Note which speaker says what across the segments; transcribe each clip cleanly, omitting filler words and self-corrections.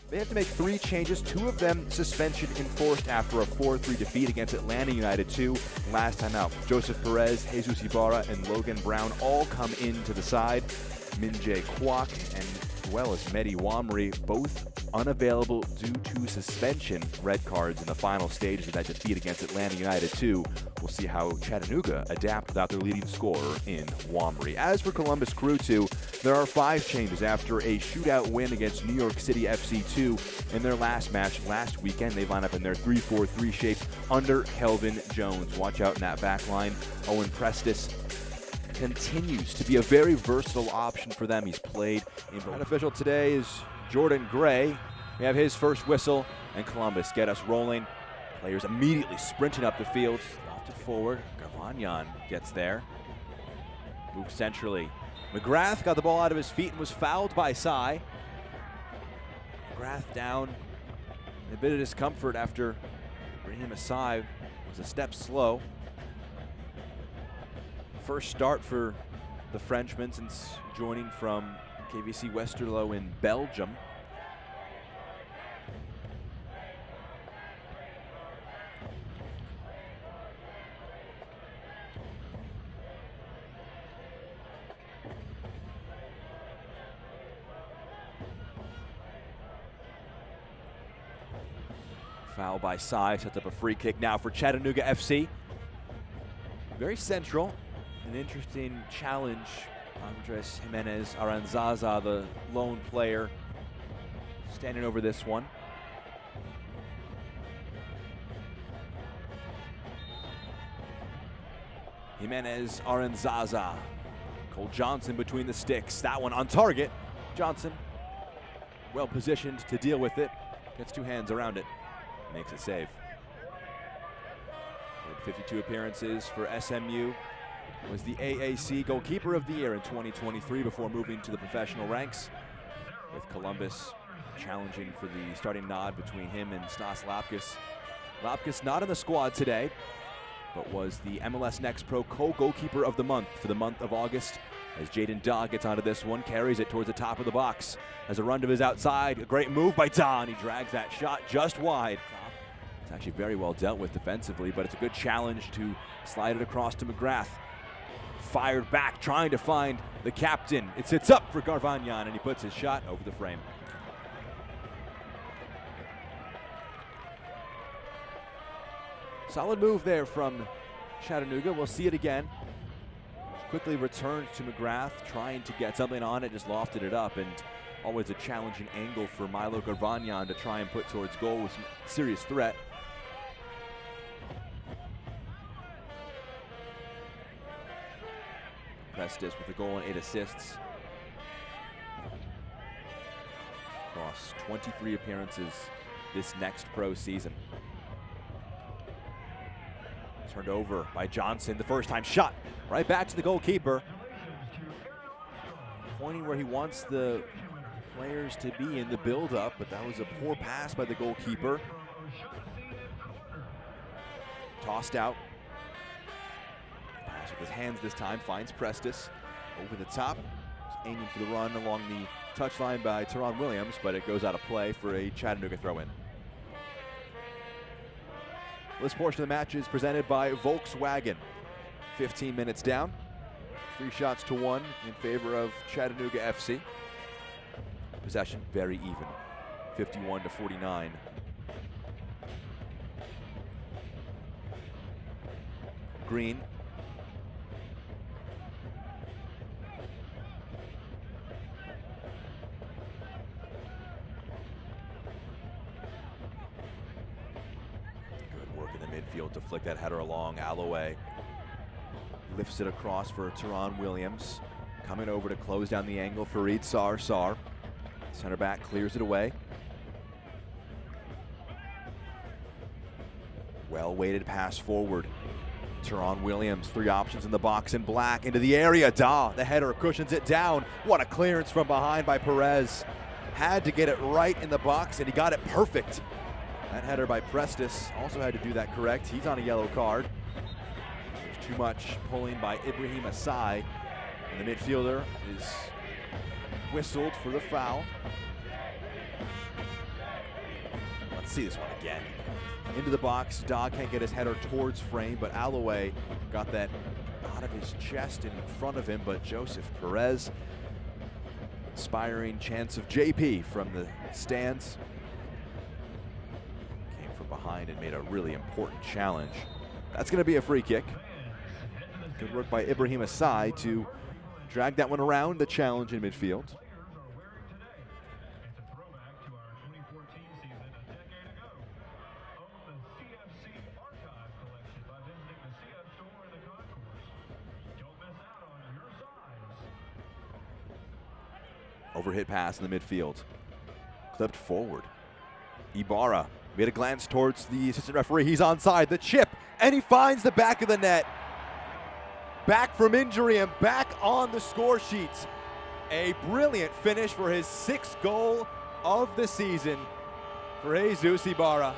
Speaker 1: They have to make 3 changes, 2 of them suspension enforced after a 4-3 defeat against Atlanta United 2 last time out. Joseph Perez, Jesus Ibarra, and Logan Brown all come into the side. Min-Jae Kwok as well as Mehdi Wamri, both unavailable due to suspension, red cards in the final stages of that defeat against Atlanta United 2. We'll see how Chattanooga adapt without their leading scorer in Wamri. As for Columbus Crew 2, there are 5 changes after a shootout win against New York City FC 2 in their last match last weekend. They line up in their 3-4-3 shape under Kelvin Jones. Watch out in that back line. Owen Prestis continues to be a very versatile option for them. He's played in both. Unofficial today is Jordan Gray. We have his first whistle, and Columbus get us rolling. Players immediately sprinting up the field. Lofted forward. Garvanyan gets there. Moves centrally. McGrath got the ball out of his feet and was fouled by Sai. McGrath down in a bit of discomfort after Brahim Asai was a step slow. First start for the Frenchman since joining from KVC Westerlo in Belgium. Foul by Sai, sets up a free kick now for Chattanooga FC. Very central, an interesting challenge. Andres Jimenez Aranzaza, the lone player, standing over this one. Jimenez Aranzaza. Cole Johnson between the sticks. That one on target. Johnson, well positioned to deal with it. Gets 2 hands around it. Makes a save. 52 appearances for SMU. Was the AAC Goalkeeper of the Year in 2023 before moving to the professional ranks, with Columbus challenging for the starting nod between him and Stas Lapkus. Lapkus not in the squad today, but was the MLS Next Pro co-goalkeeper of the month for the month of August. As Jaden Daw gets onto this one, carries it towards the top of the box. As a run to his outside, a great move by Daw, and he drags that shot just wide. It's actually very well dealt with defensively, but it's a good challenge to slide it across to McGrath. Fired back, trying to find the captain. It sits up for Garvanyan, and he puts his shot over the frame. Solid move there from Chattanooga. We'll see it again. Quickly returned to McGrath, trying to get something on it, just lofted it up, and always a challenging angle for Milo Garvanyan to try and put towards goal with some serious threat. Prestis with a goal and 8 assists. Across 23 appearances this next pro season. Turned over by Johnson, the first time shot right back to the goalkeeper. Pointing where he wants the players to be in the build-up, but that was a poor pass by the goalkeeper. Tossed out. Pass with his hands this time, finds Prestis over the top. Aiming for the run along the touchline by Teron Williams, but it goes out of play for a Chattanooga throw-in. This portion of the match is presented by Volkswagen. 15 minutes down, 3 shots to 1 in favor of Chattanooga FC. Possession very even, 51-49. Green. Good work in the midfield to flick that header along. Alloway lifts it across for Teron Williams. Coming over to close down the angle, Farid Sar. Center back clears it away. Well-weighted pass forward. Teron Williams, 3 options in the box in black, into the area. Daw, the header, cushions it down. What a clearance from behind by Perez. Had to get it right in the box, and he got it perfect. That header by Prestis also had to do that correct. He's on a yellow card. There's too much pulling by Ibrahim Asai, and the midfielder is whistled for the foul. Let's see this one again. Into the box, Da can't get his header towards frame, but Alloway got that out of his chest and in front of him, but Joseph Perez, inspiring chance of JP from the stands. Came from behind and made a really important challenge. That's going to be a free kick. Good work by Ibrahim Asai to drag that one around the challenge in midfield. Overhit pass in the midfield. Clipped forward. Ibarra made a glance towards the assistant referee. He's onside. The chip, and he finds the back of the net. Back from injury and back on the score sheets. A brilliant finish for his 6th goal of the season for Jesus Ibarra.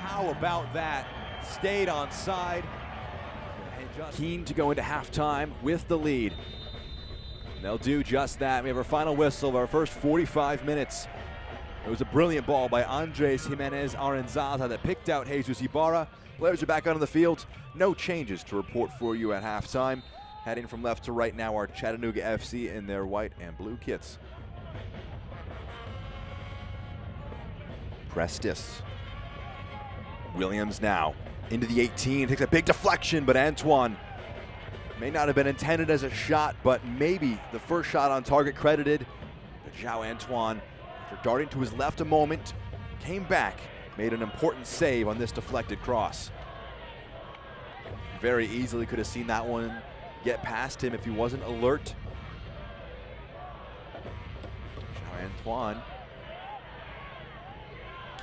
Speaker 1: How about that? Stayed onside. Keen to go into halftime with the lead. They'll do just that. We have our final whistle of our first 45 minutes. It was a brilliant ball by Andres Jimenez Aranzaza that picked out Jesus Ibarra. Players are back out on the field. No changes to report for you at halftime. Heading from left to right now are Chattanooga FC in their white and blue kits. Prestis. Williams now into the 18. Takes a big deflection, but Antoine may not have been intended as a shot, but maybe the first shot on target credited. But João Antoine, after darting to his left a moment, came back, made an important save on this deflected cross. Very easily could have seen that one get past him if he wasn't alert. João Antoine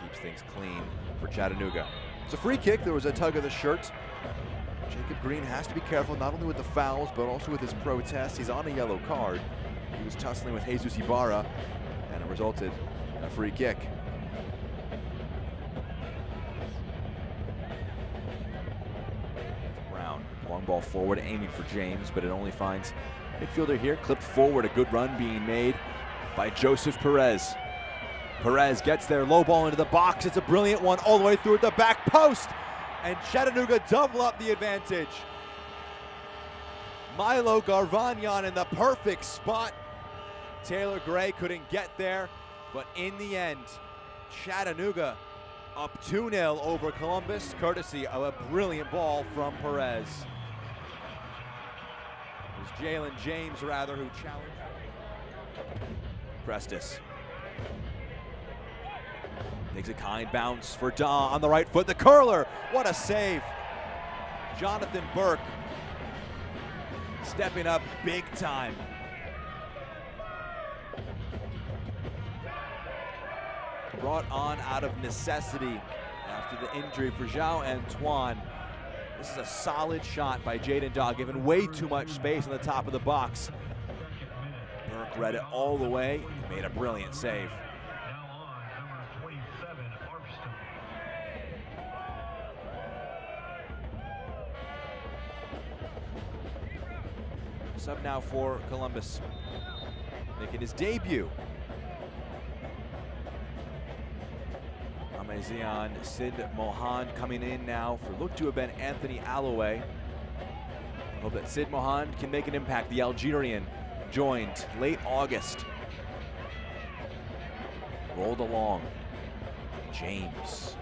Speaker 1: keeps things clean for Chattanooga. It's a free kick. There was a tug of the shirt. Jacob Green has to be careful not only with the fouls but also with his protest. He's on a yellow card. He was tussling with Jesus Ibarra and it resulted in a free kick. Brown, long ball forward, aiming for James, but it only finds midfielder here. Clipped forward, a good run being made by Joseph Perez. Perez gets there, low ball into the box. It's a brilliant one all the way through at the back post. And Chattanooga double up the advantage. Milo Garvanyan in the perfect spot. Taylor Gray couldn't get there, but in the end, Chattanooga up 2-0 over Columbus, courtesy of a brilliant ball from Perez. It was Jalen James, rather, who challenged Prestis. Takes a kind bounce for Da on the right foot. The curler, what a save. Jonathan Burke stepping up big time. Brought on out of necessity after the injury for João Antoine. This is a solid shot by Jaden Da, given way too much space on the top of the box. Burke read it all the way and made a brilliant save. Sub now for Columbus, making his debut. Amazian Sid Mohan coming in now for look to have been Anthony Alloway. Hope that Sid Mohan can make an impact. The Algerian joined late August. Rolled along. James.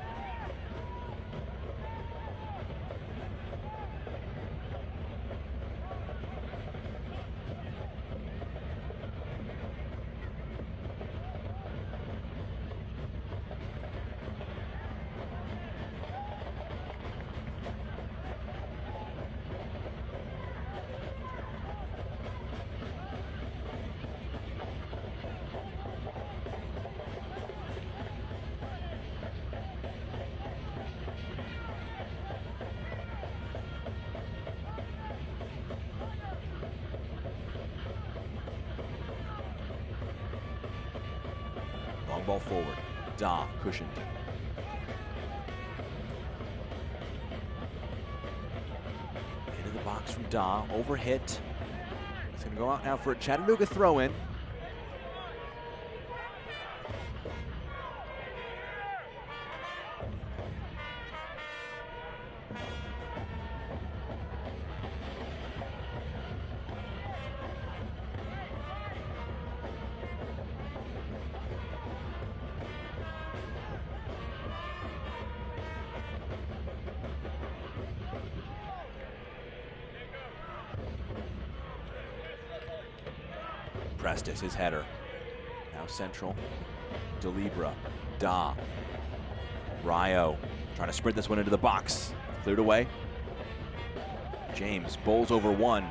Speaker 1: Long ball forward. Da cushioned. Into the box from Da. Overhit. It's going to go out now for a Chattanooga throw-in. Prestis, his header. Now central. DeLibra. Da. Rayo trying to sprint this one into the box. Cleared away. James bowls over one.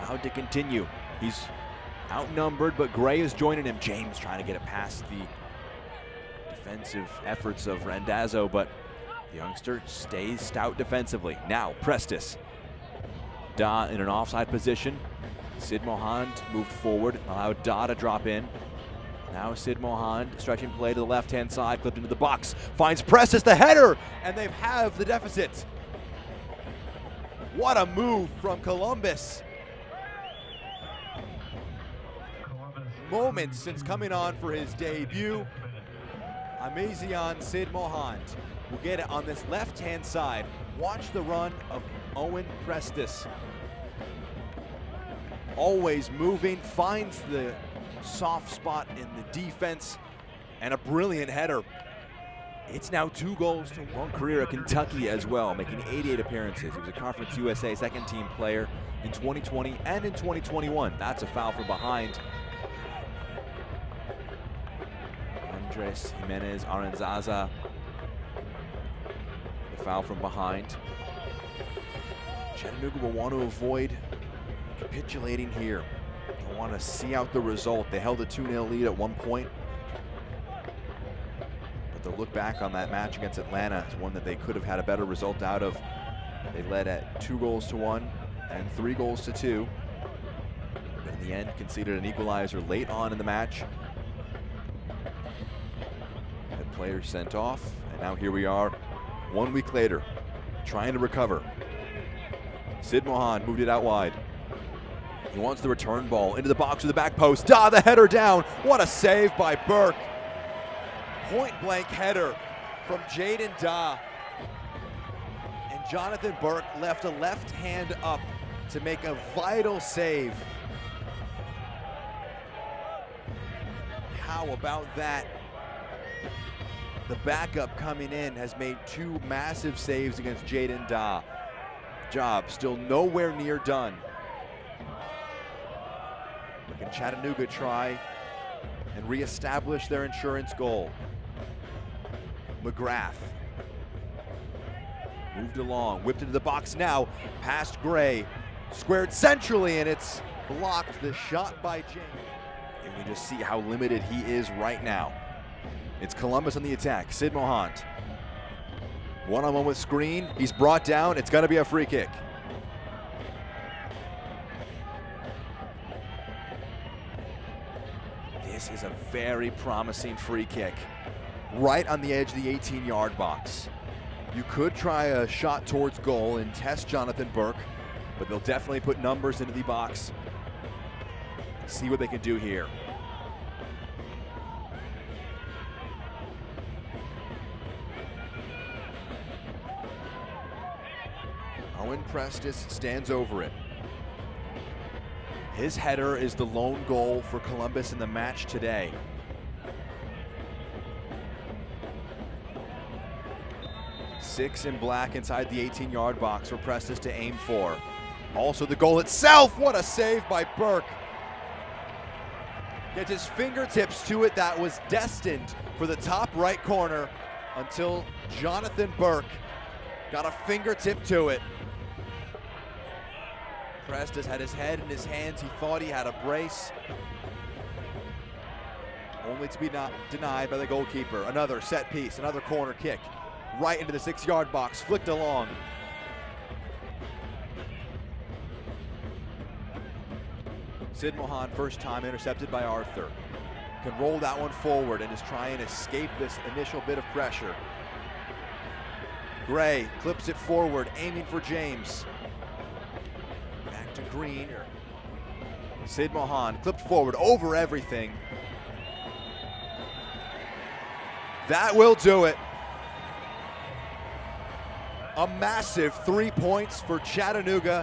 Speaker 1: Allowed to continue. He's outnumbered, but Gray is joining him. James trying to get it past the defensive efforts of Randazzo, but the youngster stays stout defensively. Now Prestis. Da in an offside position. Sid Mohand moved forward, allowed Da to drop in. Now Sid Mohand stretching play to the left-hand side, clipped into the box. Finds Prestis, the header, and they have the deficit. What a move from Columbus. Moments since coming on for his debut. Amazian Sid Mohand will get it on this left-hand side. Watch the run of Owen Prestis. Always moving, finds the soft spot in the defense, and a brilliant header. It's now 2 goals to 1 career at Kentucky as well, making 88 appearances. He was a Conference USA second-team player in 2020 and in 2021. That's a foul from behind. Andres Jimenez Aranzaza. The foul from behind. Chattanooga will want to avoid capitulating here. They want to see out the result. They held a 2-0 lead at one point. But the look back on that match against Atlanta is one that they could have had a better result out of. They led at 2 goals to 1 and 3 goals to 2. But in the end, conceded an equalizer late on in the match. Had players sent off, and now here we are 1 week later, trying to recover. Sid Mohand moved it out wide. He wants the return ball into the box with the back post. Da, the header down. What a save by Burke. Point blank header from Jaden Da. And Jonathan Burke left a left hand up to make a vital save. How about that? The backup coming in has made 2 massive saves against Jaden Da. Job still nowhere near done. Can Chattanooga try and reestablish their insurance goal? McGrath moved along, whipped into the box now, past Gray, squared centrally, and it's blocked. The shot by James. And we just see how limited he is right now. It's Columbus on the attack. Sid Mohand. One-on-one with Screen. He's brought down. It's going to be a free kick. This is a very promising free kick. Right on the edge of the 18-yard box. You could try a shot towards goal and test Jonathan Burke, but they'll definitely put numbers into the box. See what they can do here. Owen Prestis stands over it. His header is the lone goal for Columbus in the match today. Six in black inside the 18-yard box for Prestis to aim for. Also the goal itself, what a save by Burke. Gets his fingertips to it. That was destined for the top right corner until Jonathan Burke got a fingertip to it. Prestis had his head in his hands. He thought he had a brace. Only to be denied by the goalkeeper. Another set piece, another corner kick. Right into the 6-yard box, flicked along. Sid Mohand, first time intercepted by Arthur. Can roll that one forward and is trying to escape this initial bit of pressure. Gray clips it forward, aiming for James. Back to Green. Sid Mohand clipped forward over everything. That will do it. A massive 3 points for Chattanooga.